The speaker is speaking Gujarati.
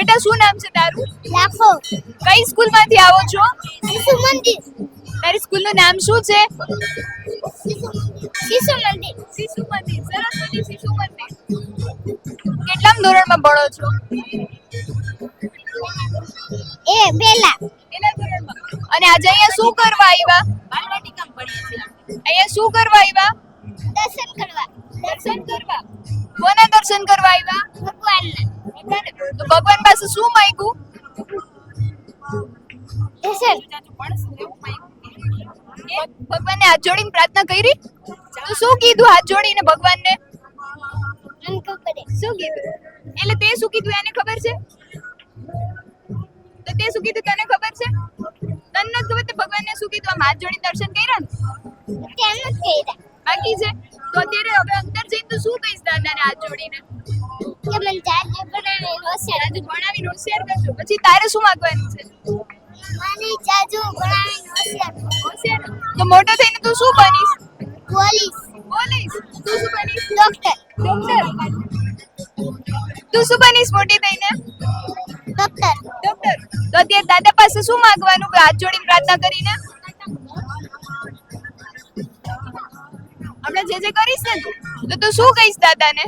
બેટા શું નામ છે તારું? લાખો કઈ સ્કૂલમાંથી આવો છો? શિશુ મંદિર તારી સ્કૂલનું નામ શું છે? શિશુ મંદિર શિશુ મંદિર. સરસ્વતી શિશુ મંદિર. કેટલામ ધોરણમાં ભણો છો? એ બેલા કેટલા ધોરણમાં? અને આજે અહીંયા શું કરવા આવ્યા? બાલવાટિકામાં ભણીએ છીએ. અહીંયા શું કરવા આવ્યા? દર્શન કરવા દર્શન કરવા. કોના દર્શન કરવા આવ્યા? ભગવાનના તો ભગવાન પાસે શું માંગ્યું? દર્શન ભગવાનને હાથ જોડીને પ્રાર્થના કરી? તો શું કીધું હાથ જોડીને ભગવાનને? મને ખબર છે. શું કીધું? એટલે તે શું કીધું એને ખબર છે? તો તે શું કીધું તને ખબર છે? તને નથી ખબર તે ભગવાનને શું કીધું? આમ હાથ જોડીને દર્શન કર્યા ને? ત્યાં નથી કર્યા બાકી છે? તો અત્યારે હવે અંદર જઈને તો શું કહીશ દાદાને હાથ જોડીને? કે મને જાજુ બનાવીને હોશિયાર આજે ભણાવીને હોશિયાર કરજો. પછી તારે શું માંગવાનું છે? મને જાજુ બનાવીને હોશિયાર હોશિયાર. તો મોટો થઈને તું શું બનીશ? Police police. તું શું બનીશ? Doctor doctor. તું શું બનીશ મોટી થઈને? Doctor doctor. તો અત્યારે દાદા પાસે શું માંગવાનું હાથ જોડીને પ્રાર્થના કરીને? હમણાં જે કરીશ ને તો તું શું કહીશ દાદાને?